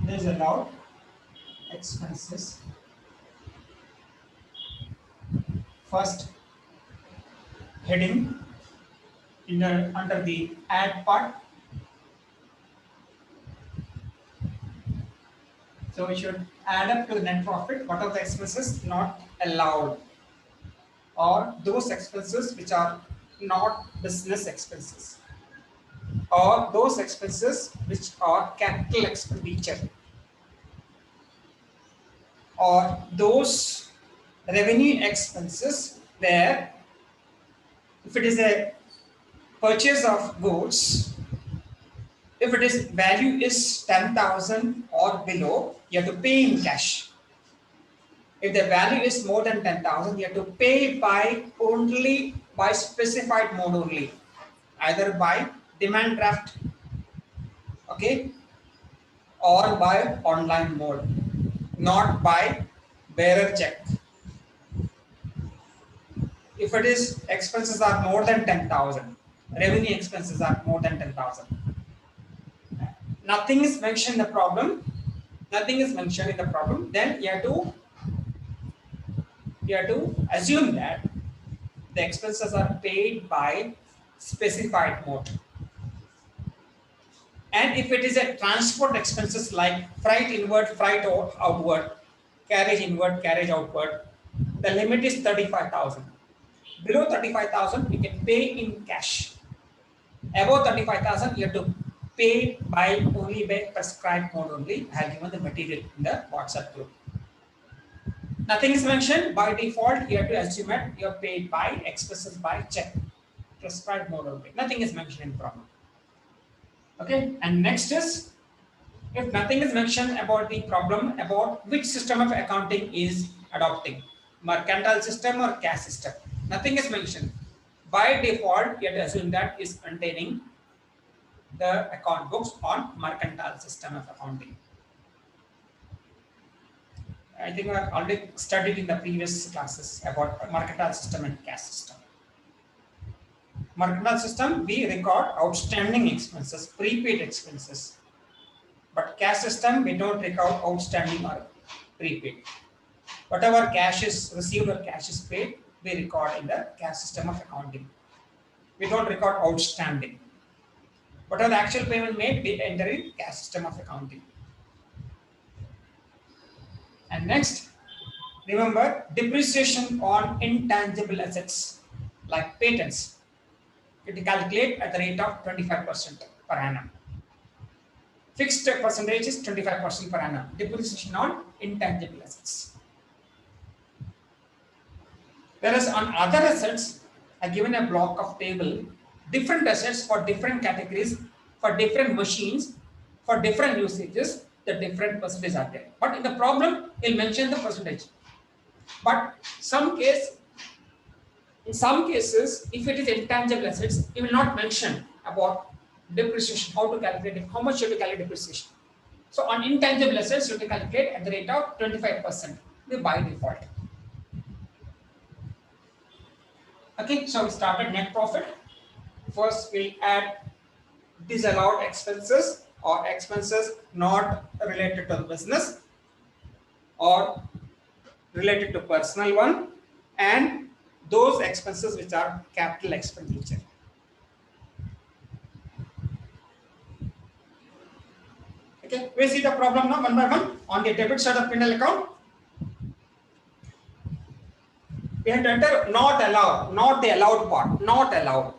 disallowed expenses. First heading in the under the add part. So we should add up to the net profit what are the expenses not allowed, or those expenses which are not business expenses, or those expenses which are capital expenditure, or those revenue expenses where if it is a purchase of goods, if it is value is 10,000 or below, you have to pay in cash. If the value is more than 10,000, you have to pay by only by specified mode only, either by demand draft, okay, or by online mode, not by bearer check. If it is expenses are more than 10,000, revenue expenses are more than 10,000, nothing is mentioned in the problem, nothing is mentioned in the problem, then you have to assume that the expenses are paid by specified mode. And if it is a transport expenses like freight inward, freight outward, carriage inward, carriage outward, the limit is 35,000. Below 35,000, you can pay in cash. Above 35,000, you have to pay by only by prescribed mode only. I have given the material in the WhatsApp group. Nothing is mentioned. By default, you have to assume that you are paid by expenses by check. Prescribed mode only. Nothing is mentioned in problem. Okay, and next is, if nothing is mentioned about the problem, about which system of accounting is adopting, mercantile system or cash system, nothing is mentioned. By default, you have to assume that is containing the account books on mercantile system of accounting. I think I have already studied in the previous classes about mercantile system and cash system. Mercantile system, we record outstanding expenses, prepaid expenses. But cash system, we don't record outstanding or prepaid. Whatever cash is received or cash is paid, we record in the cash system of accounting. We don't record outstanding. Whatever the actual payment made, we enter in cash system of accounting. And next, remember depreciation on intangible assets like patents. It calculate at the rate of 25% per annum. Fixed percentage is 25% per annum. Depreciation on intangible assets. Whereas on other assets, I given a block of table, different assets for different categories, for different machines, for different usages, the different percentages are there. But in the problem, he'll mention the percentage. But in some cases, if it is intangible assets, he will not mention about depreciation, how to calculate it, how much you have to calculate depreciation. So on intangible assets, you have to calculate at the rate of 25% by default. Okay, so we started net profit. First, we add disallowed expenses or expenses not related to the business or related to personal one, and those expenses which are capital expenditure. Okay, we see the problem now one by one. On the debit side of P&L account, we have to enter not allowed, not the allowed part, not allowed.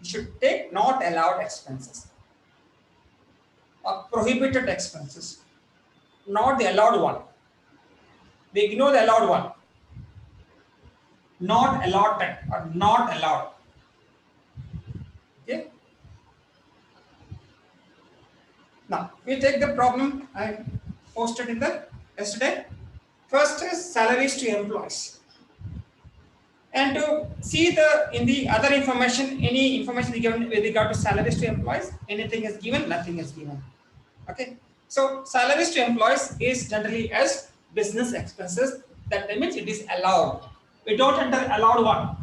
You should take not allowed expenses or prohibited expenses, not the allowed one. We ignore the allowed one. Not allotted or not allowed. Okay. Now we take the problem I posted in the yesterday. First is salaries to employees. And to see the in the other information, any information is given with regard to salaries to employees, anything is given, nothing is given. Okay. So salaries to employees is generally as business expenses. That means it is allowed. We don't enter allowed one.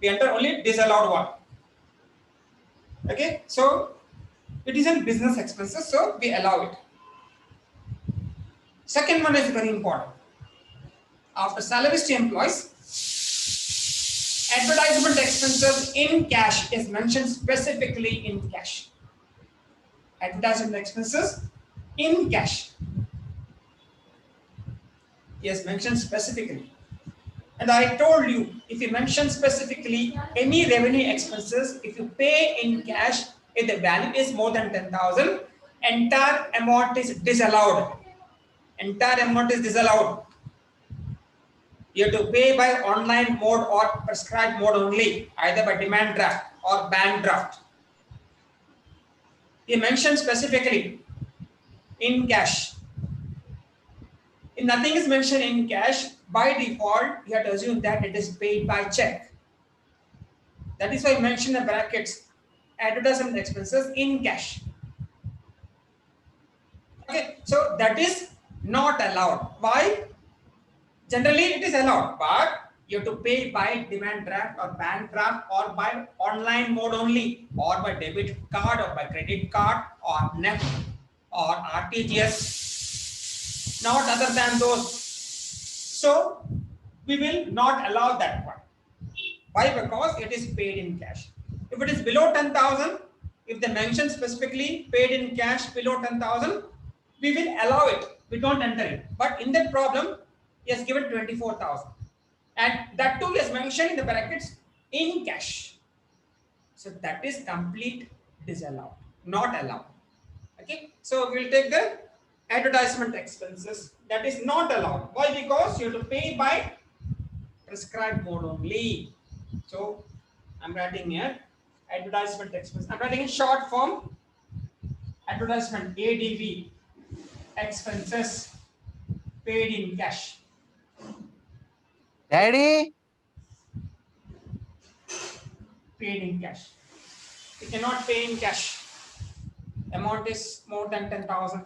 We enter only disallowed one. Okay. So it is in business expenses, so we allow it. Second one is very important. After salaries to employees, advertisement expenses in cash is mentioned specifically in cash. Advertisement expenses in cash is mentioned specifically. And I told you, if you mention specifically any revenue expenses, if you pay in cash, if the value is more than 10,000, entire amount is disallowed. Entire amount is disallowed. You have to pay by online mode or prescribed mode only, either by demand draft or bank draft. You mentioned specifically in cash. If nothing is mentioned in cash, by default, you have to assume that it is paid by check. That is why I mentioned the brackets, advertisement expenses in cash. Okay, so that is not allowed. Why? Generally, it is allowed, but you have to pay by demand draft or bank draft or by online mode only, or by debit card or by credit card or NEFT or RTGS, not other than those. So we will not allow that one. Why? Because it is paid in cash. If it is below 10,000, if they mention specifically paid in cash below 10,000, we will allow it. We don't enter it. But in that problem, he has given 24,000. And that too is mentioned in the brackets in cash. So that is complete disallowed, not allowed. Okay. So we'll take the advertisement expenses. That is not allowed. Why? Because you have to pay by prescribed mode only. So I'm writing here advertisement expense. I'm writing in short form advertisement ADV expenses paid in cash. Daddy, Paid in cash. You cannot pay in cash. Amount is more than 10,000.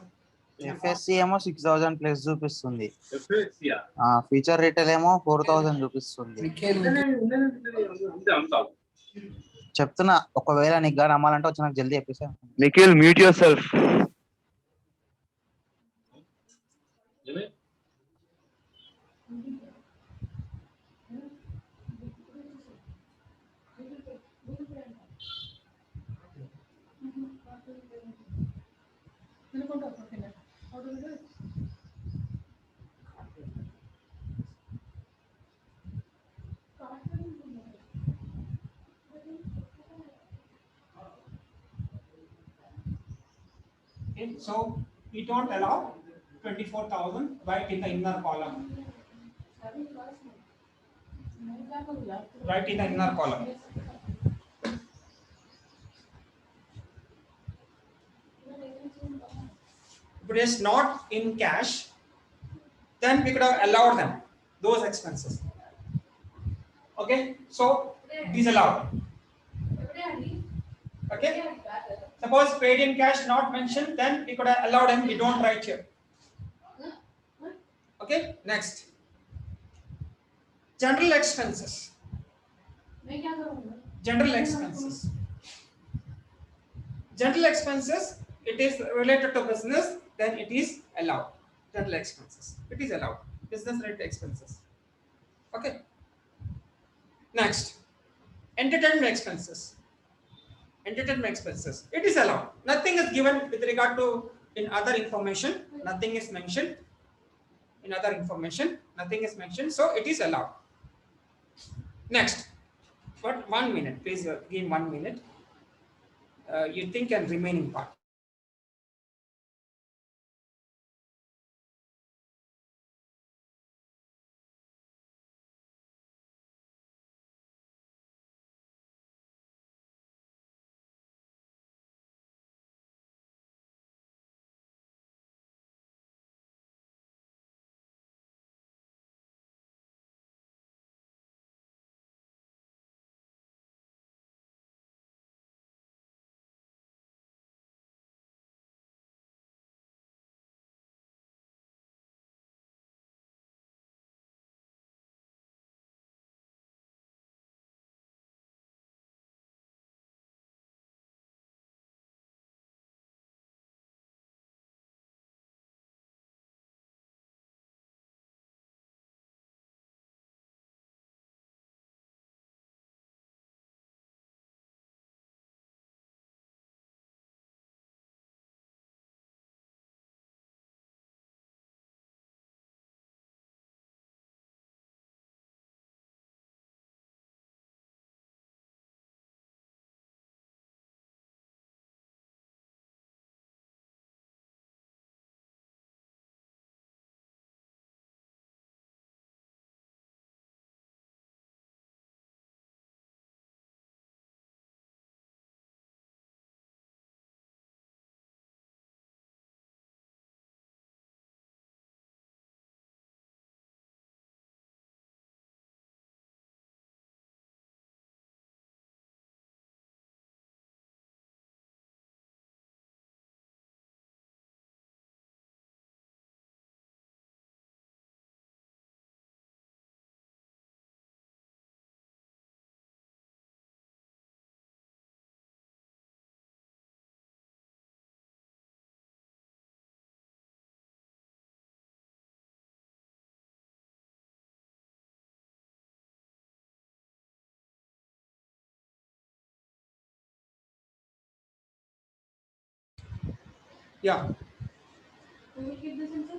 FSC ఏమో 6,000 plus చూపిస్తుంది. FSC feature retail ఏమో 4,000 చూపిస్తుంది. చెప్తున్నా, ఒకవేళ నీకు కానీ అమ్మాలంటే వచ్చి నాకు జల్దీ చెప్పేసా. Nikhil, mute your Okay, so we don't allow 24,000 right in the inner column. Right in the inner column. If it is not in cash, then we could have allowed them those expenses. Okay, so disallowed. Okay, suppose paid in cash not mentioned, then we could have allowed them. We don't write here. Okay, next general expenses. General expenses. General expenses, it is related to business, then it is allowed. General expenses, it is allowed. Business related expenses. Okay, next entertainment expenses. Entertainment expenses, it is allowed. Nothing is given with regard to in other information. Nothing is mentioned in other information. Nothing is mentioned, so it is allowed. Next, but 1 minute, please give 1 minute. You think and remaining part. Yeah. We will keep this answer.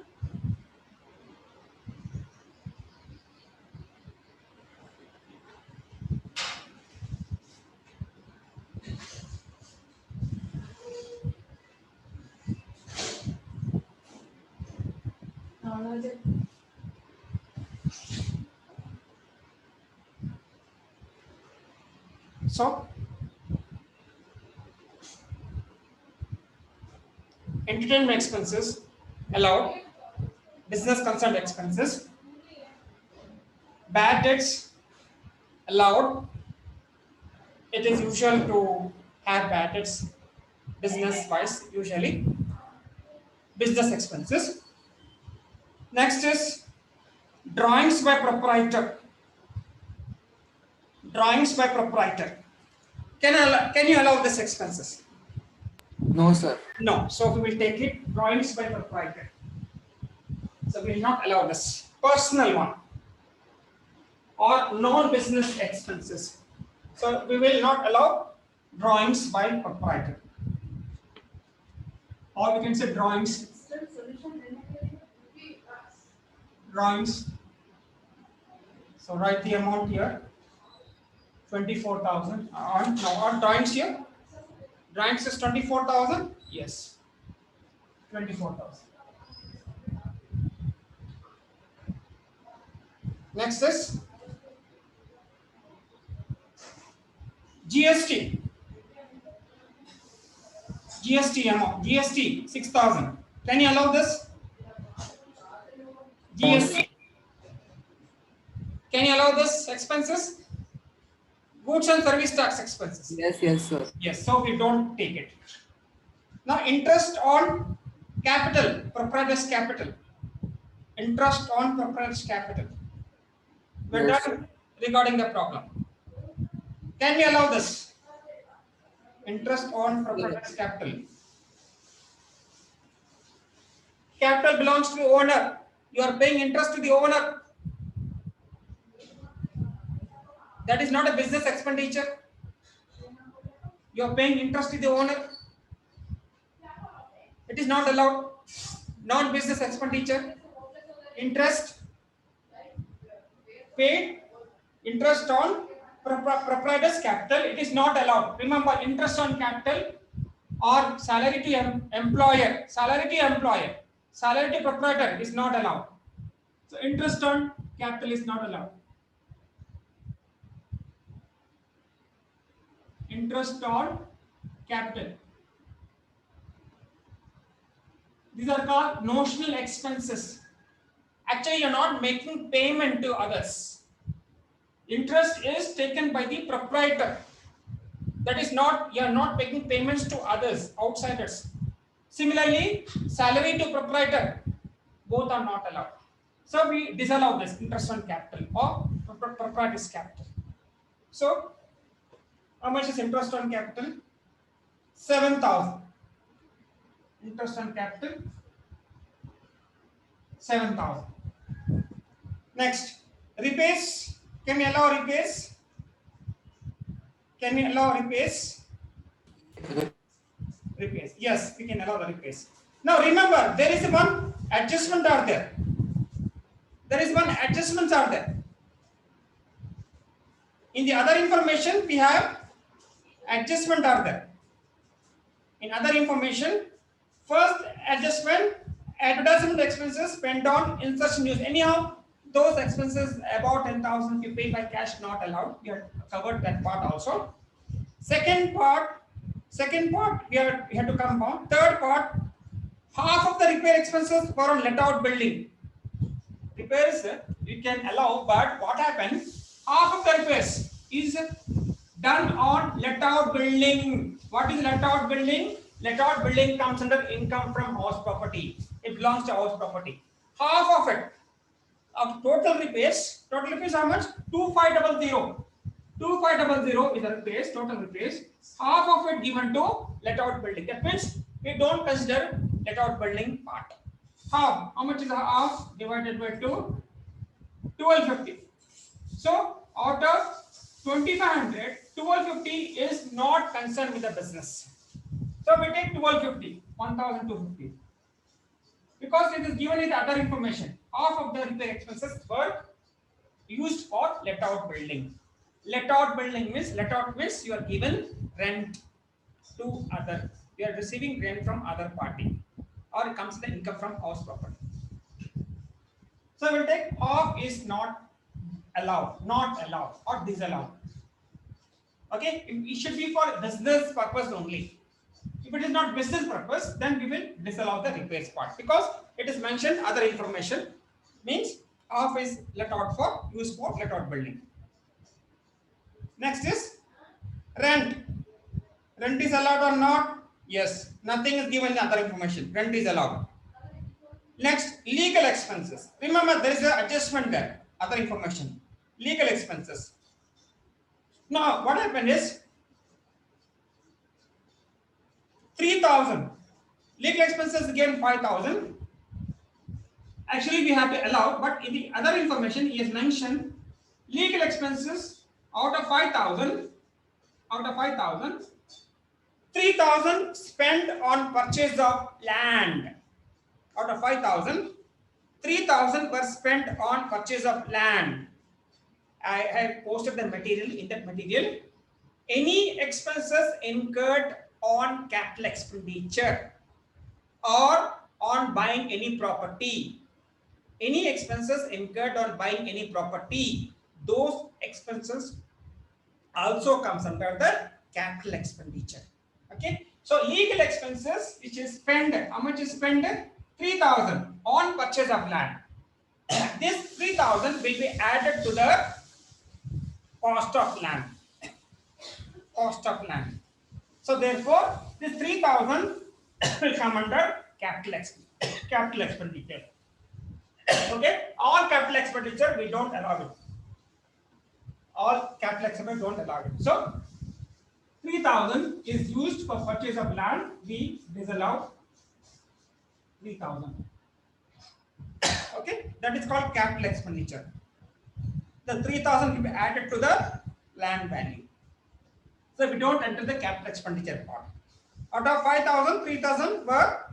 So entertainment expenses allowed, business concerned expenses, bad debts allowed. It is usual to have bad debts business wise, usually business expenses. Next is drawings by proprietor. Drawings by proprietor. Can you allow this expenses? No, sir. No. So we will take it drawings by proprietor. So we will not allow this. Personal one or non-business expenses. So we will not allow drawings by proprietor. Or we can say drawings. Drawings. So write the amount here. 24,000. On drawings here. Drawings is 24,000. Yes. 24,000. Next is GST. GST amount. GST 6,000. Can you allow this? GST. Can you allow this expenses? Goods and service tax expenses. Yes, sir. Yes, so we don't take it. Now interest on capital, proprietor's capital. Interest on proprietor's capital. We're Yes, done regarding the problem. Can we allow this? Interest on proprietor's capital. Capital belongs to the owner. You are paying interest to the owner. That is not a business expenditure. You are paying interest to the owner. It is not allowed. Non-business expenditure. Interest paid. Interest on proprietor's capital. It is not allowed. Remember, interest on capital or salary to employer. Salary to employer. Salary to proprietor is not allowed. So interest on capital is not allowed. Interest on capital. These are called notional expenses. Actually, you are not making payment to others. Interest is taken by the proprietor. That is not, you are not making payments to others, outsiders. Similarly, salary to proprietor, both are not allowed. So we disallow this interest on capital or proprietor's capital. So how much is interest on capital? 7,000. Interest on capital 7,000. Next, repairs. Can we allow repairs? Can we allow repairs? Repairs. Yes, we can allow the repairs. Now remember, there is one adjustment are there. There is one adjustments are there. In the other information, we have adjustment are there. In other information, first adjustment, advertisement expenses spent on insertion news. Anyhow, those expenses about 10,000 you pay by cash, not allowed. We have covered that part also. Second part we have to come on. Third part, half of the repair expenses were on let out building. Repairs you can allow, but what happens? Half of the repairs is done on let out building. What is let out building? Let out building comes under income from house property. It belongs to house property. Half of it, of total repairs how much? 2500. 2500 is the repairs, total repairs. Half of it given to let out building. That means we don't consider let out building part. Half. How much is half divided by 2? 1250. So out of 2500, 1250 is not concerned with the business. So we take 1250, 1250. Because it is given in the other information. Half of the repair expenses were used for let out building. Let out building means you are given rent to other. You are receiving rent from other party, or it comes the income from house property. So we'll take half is not allowed, or disallowed. Okay, it should be for business purpose only. If it is not business purpose, then we will disallow the repairs part because it is mentioned other information means half is let out for use for let out building. Next is rent. Rent is allowed or not? Yes. Nothing is given in other information. Rent is allowed. Next, legal expenses. Remember, there is an adjustment there. Other information. Legal expenses. Now, what happened is 3,000. Legal expenses again 5,000. Actually, we have to allow, but in the other information, he has mentioned legal expenses out of 5,000. 3,000 spent on purchase of land. Out of 5,000, 3,000 were spent on purchase of land. I have posted the material in that material. Any expenses incurred on capital expenditure or on buying any property. Any expenses incurred on buying any property, those expenses also comes under the capital expenditure. Okay, so legal expenses which is spent, how much is spent? 3,000 on purchase of land. This 3,000 will be added to the cost of land. Cost of land. So therefore, this 3,000 will come under capital expenditure. Okay, all capital expenditure we don't allow it. All capital expenditure don't allow it. So 3,000 is used for purchase of land. We disallow 3,000. Okay, that is called capital expenditure. The 3,000 will be added to the land value. So we don't enter the capital expenditure part. Out of 5,000, 3,000 were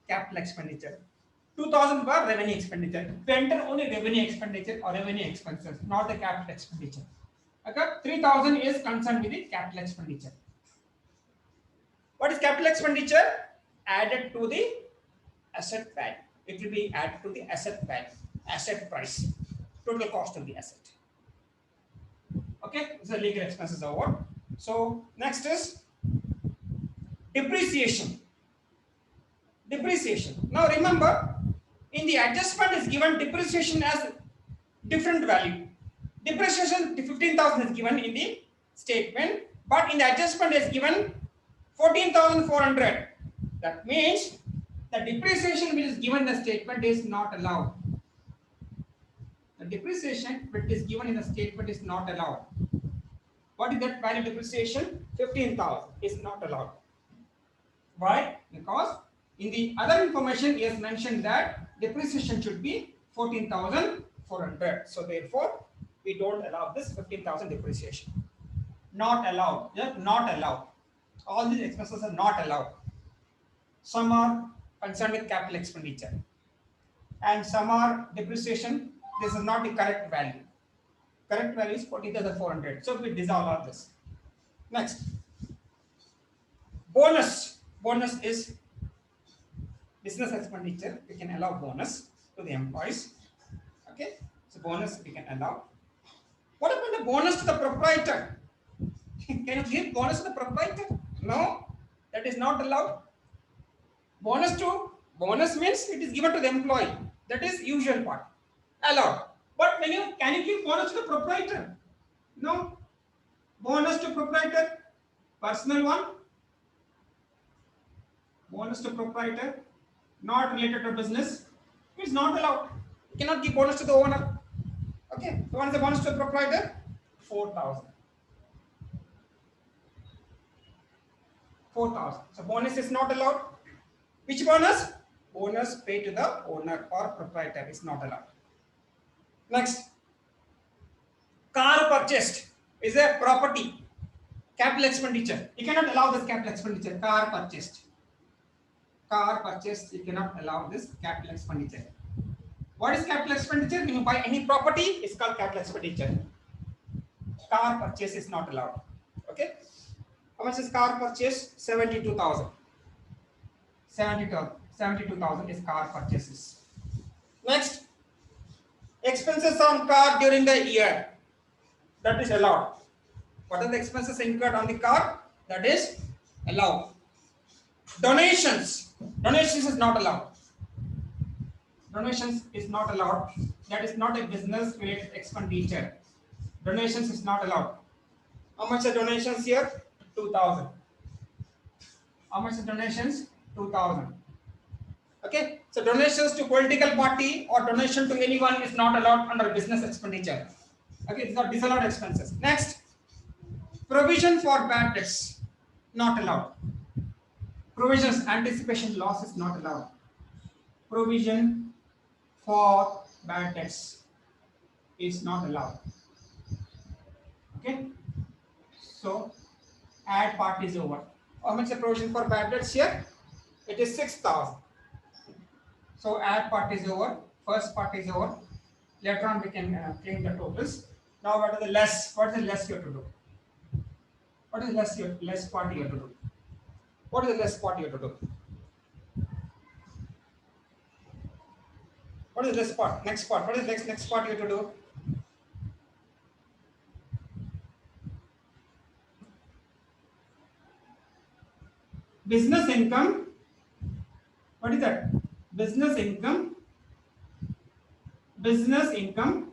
capital expenditure. 2,000 were revenue expenditure. We enter only revenue expenditure or revenue expenses, not the capital expenditure. Okay, 3,000 is concerned with the capital expenditure. What is capital expenditure? Added to the asset value. It will be added to the asset value, asset price, total cost of the asset. Okay, so legal expenses are what? So next is depreciation. Depreciation. Now remember, in the adjustment is given depreciation as different value. Depreciation 15,000 is given in the statement, but in the adjustment is given 14,400. That means the depreciation which is given in the statement is not allowed. The depreciation which is given in the statement is not allowed. What is that value depreciation? 15,000 is not allowed. Why? Because in the other information he has mentioned that depreciation should be 14,400. So therefore, we don't allow this 15,000 depreciation. Not allowed. Just not allowed. All these expenses are not allowed. Some are concerned with capital expenditure, and some are depreciation. This is not the correct value. Correct value is 14,400. So we dissolve all this. Next, bonus. Bonus is business expenditure. We can allow bonus to the employees. Okay, so bonus we can allow. What about the bonus to the proprietor? Can you give bonus to the proprietor? No, that is not allowed. Bonus means it is given to the employee. That is usual part. Allowed. But can you give bonus to the proprietor? No. Bonus to proprietor, personal one. Bonus to proprietor, not related to business, is not allowed. You cannot give bonus to the owner. Okay. So what is the bonus to the proprietor? 4,000. 4,000. So bonus is not allowed. Which bonus? Bonus paid to the owner or proprietor is not allowed. Next, car purchased is a property. Capital expenditure. You cannot allow this capital expenditure. Car purchased. Car purchased. You cannot allow this capital expenditure. What is capital expenditure? When you buy any property, it's called capital expenditure. Car purchase is not allowed. Okay. How much is car purchase? 72,000. 72,000 is car purchases. Next, expenses on car during the year. That is allowed. What are the expenses incurred on the car? That is allowed. Donations. Donations is not allowed. Donations is not allowed. That is not a business related expenditure. Donations is not allowed. How much are donations here? 2,000. How much are donations? 2,000. Okay. So donations to political party or donation to anyone is not allowed under business expenditure. Okay, it's not disallowed expenses. Next, provision for bad debts, not allowed. Provisions, anticipation loss is not allowed. Provision for bad debts is not allowed. Okay, so add part is over. How much is the provision for bad debts here? It is 6,000. So add part is over. First part is over. Later on we can claim the totals. Now what is the less? What is the less you have to do? What is the less part you have to do? What is the less part you have to do? What is the less part? Next part. What is the next part you have to do? Business income. What is that? Business income. Business income.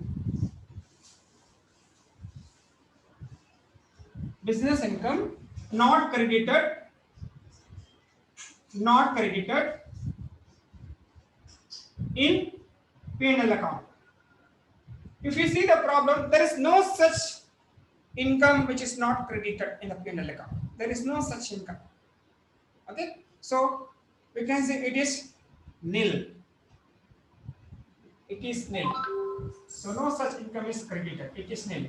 Business income not credited in P&L account. If you see the problem, there is no such income which is not credited in the P&L account. There is no such income. Okay, so we can say it is nil. It is nil. So no such income is credited. It is nil.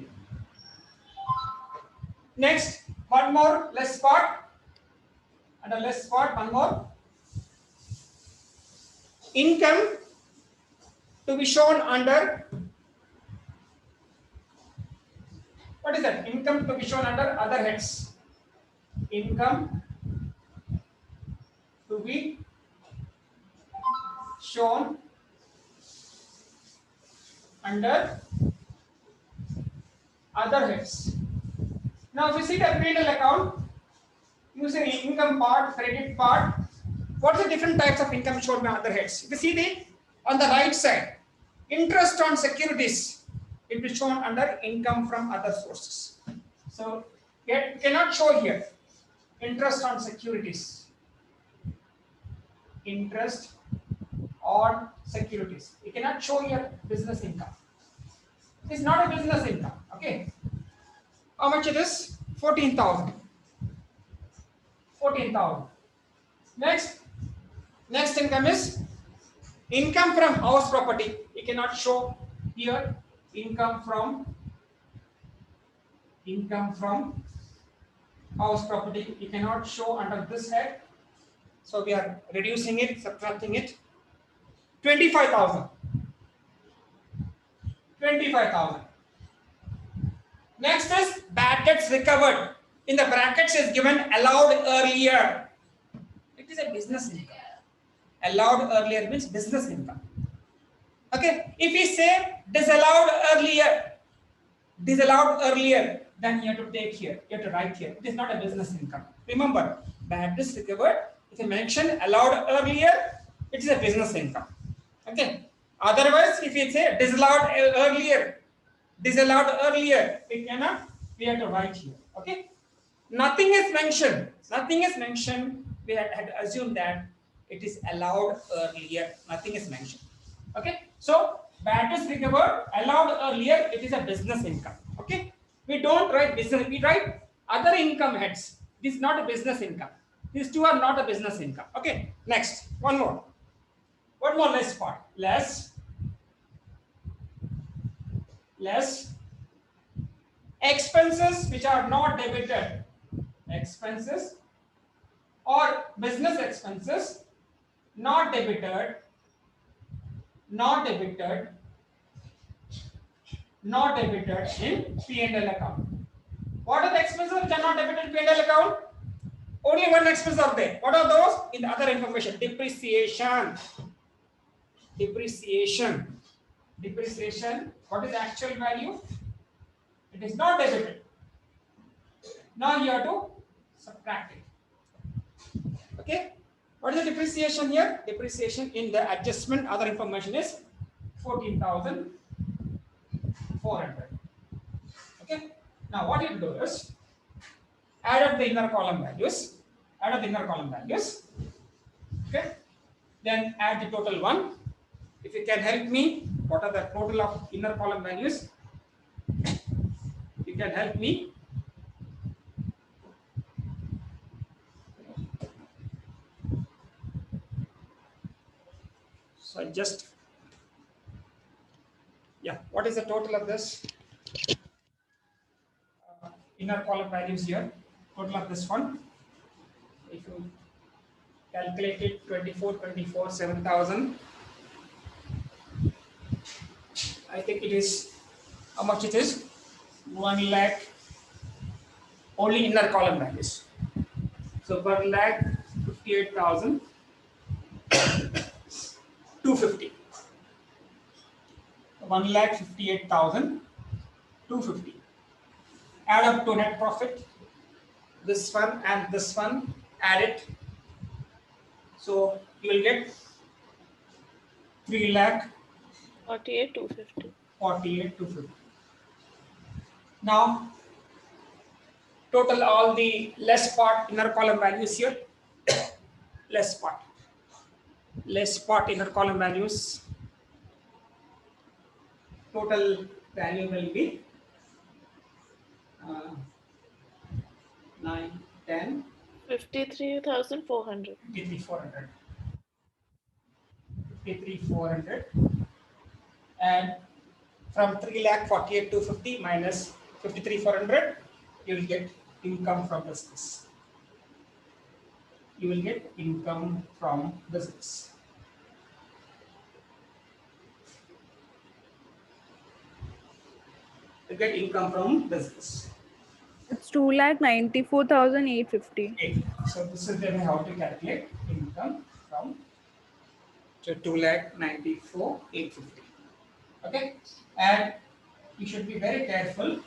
Next, one more less part. And a less part, one more. Income to be shown under. What is that? Income to be shown under other heads. Income to be shown under other heads. Now, if you see the P&L account, you see income part, credit part. What are the different types of income shown by other heads? If you see on the right side, interest on securities, it will be shown under income from other sources. So, it cannot show here interest on securities. Interest on securities. You cannot show here business income. It is not a business income. Okay. How much it is? 14,000. 14,000. Next income is income from house property. You cannot show here income from house property. You cannot show under this head. So we are reducing it, subtracting it. 25,000. 25,000. Next is bad debts recovered. In the brackets is given allowed earlier. It is a business income. Allowed earlier means business income. Okay. If we say disallowed earlier, then you have to take here. You have to write here. It is not a business income. Remember, bad debts recovered. If you mention allowed earlier, it is a business income. Okay. Otherwise, if you say disallowed earlier, it cannot. We have to write here. Okay. Nothing is mentioned. We had assumed that it is allowed earlier. Nothing is mentioned. Okay. So bad debts recovered, allowed earlier. It is a business income. Okay. We don't write business. We write other income heads. This is not a business income. These two are not a business income. Okay. Next, one more less part. Less expenses which are not debited expenses or business expenses not debited, in P&L account. What are the expenses which are not debited in P&L account? Only one expense are there. What are those? In the other information, depreciation. What is the actual value? It is not debited. Now you have to subtract it. Okay. What is the depreciation here? Depreciation in the adjustment other information is 14,400. Okay. Now what you do is add up the inner column values. Okay. Then add the total one. If you can help me, what are the total of inner column values? You can help me. So just, yeah, what is the total of this? Inner column values here, total of this one. If you calculate it, 24, 7,000. I think it is, how much it is? 1 lakh, only inner column values. So 1,58,250. 1,58,250. Add up to net profit. This one and this one, add it. So you will get 48,250. 48,250. Now total all the less part inner column values here. less part inner column values. Total value will be 9, 10, 53,400. 53,400. And from 3,48,250 minus 53,400, you will get income from business. You get income from business. It's 2,94,850. So this is the way how to calculate income from 2,94,850. Okay, and you should be very careful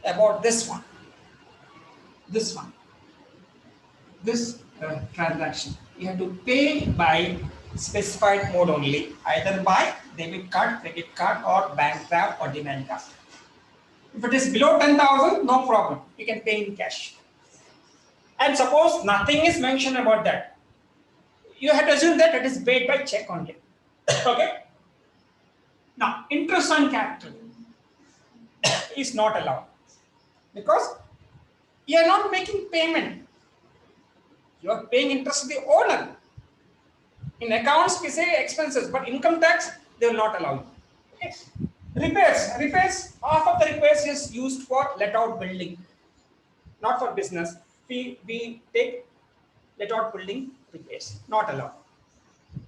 about this one. This transaction. You have to pay by specified mode only, either by debit card, credit card, or bank draft or demand draft. If it is below 10,000, no problem. You can pay in cash. And suppose nothing is mentioned about that, you have to assume that it is paid by check only. Okay. Now, interest on capital is not allowed because you are not making payment. You are paying interest to the owner. In accounts, we say expenses, but income tax, they will not allow you. Okay. Repairs, half of the repairs is used for let out building, not for business. We take let out building repairs, not allowed.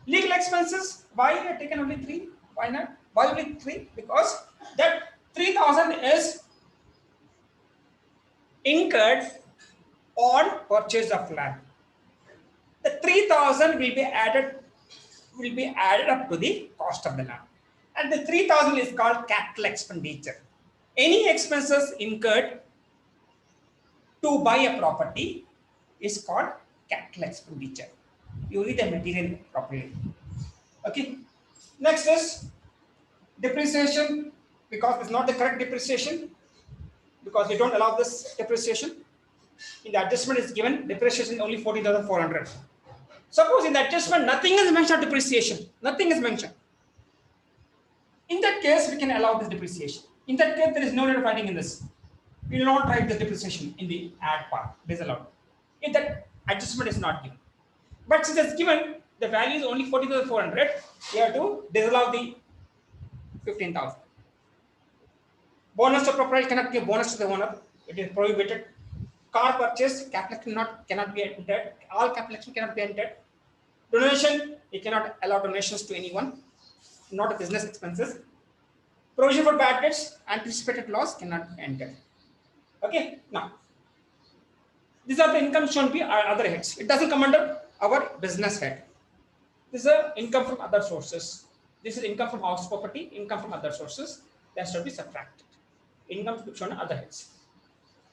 Legal expenses, why you have taken only 3? Why not? Why only 3? Because that 3,000 is incurred on purchase of land. The 3,000 will be added up to the cost of the land. And the 3,000 is called capital expenditure. Any expenses incurred to buy a property is called capital expenditure. You read the material properly. Okay. Next is depreciation, because it's not the correct depreciation, because we don't allow this depreciation. In the adjustment is given depreciation only 14,400. Suppose in the adjustment nothing is mentioned depreciation, nothing is mentioned. In that case, we can allow this depreciation. In that case, there is no need of writing in this. We will not write the depreciation in the add part. Disallowed. If that adjustment is not given. But since it's given, the value is only 40,400, you have to disallow the 15,000. Bonus to proprietor cannot give bonus to the owner. It is prohibited. Car purchase, capital cannot be entered. All capital cannot be entered. Donation, you cannot allow donations to anyone, not a business expenses. Provision for bad debts, anticipated loss cannot be entered. Okay, now these are the income shown be our other heads. It doesn't come under our business head. This is a income from other sources. This is income from house property, income from other sources. That should be subtracted. Income shown other heads.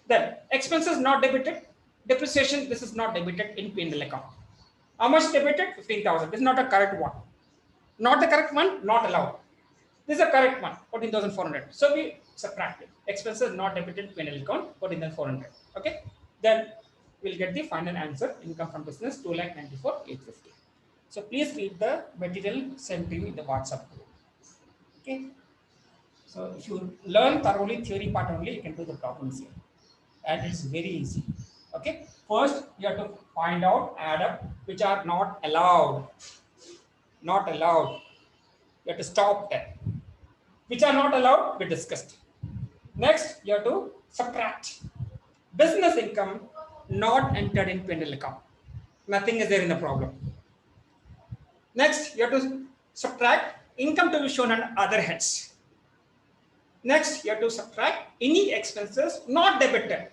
Then expenses not debited. Depreciation, this is not debited in P&L account. How much debited? 15,000. This is not a correct one. Not the correct one, not allowed. This is a correct one, 14,400. So we subtract it. Expenses not debited P&L account, 14,400. Okay. Then we'll get the final answer. Income from business 2,94,850. So please read the material sent to you in the WhatsApp group. Okay. So if you learn thoroughly theory part only, you can do the problems here. And it's very easy. Okay. First, you have to find out, add up, which are not allowed. Not allowed. You have to stop there. Which are not allowed, we discussed. Next, you have to subtract. Business income not entered in P&L account. Nothing is there in the problem. Next, you have to subtract income to be shown on other heads. Next, you have to subtract any expenses not debited.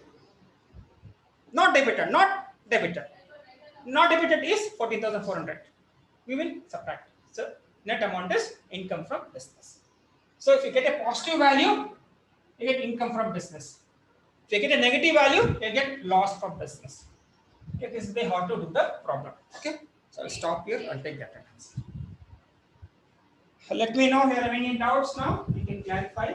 Not debited, not debited. Not debited is 14,400. We will subtract. So net amount is income from business. So if you get a positive value, you get income from business. If you get a negative value, you get loss from business. Okay, this is the how to do the problem. Okay, so I'll stop here. I'll take the attendance. Let me know if you have any doubts now. You can clarify.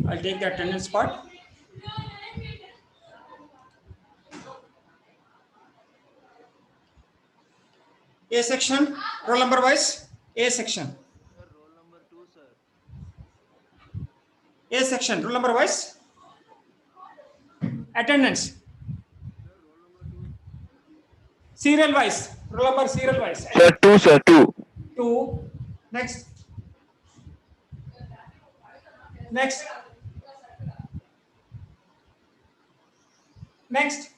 I'll take the attendance part. A section, roll number wise. A section. A section, roll number wise. Attendance. Serial wise. Roll number serial wise. Sir, 2, sir, 2. 2. Next. Next. Next.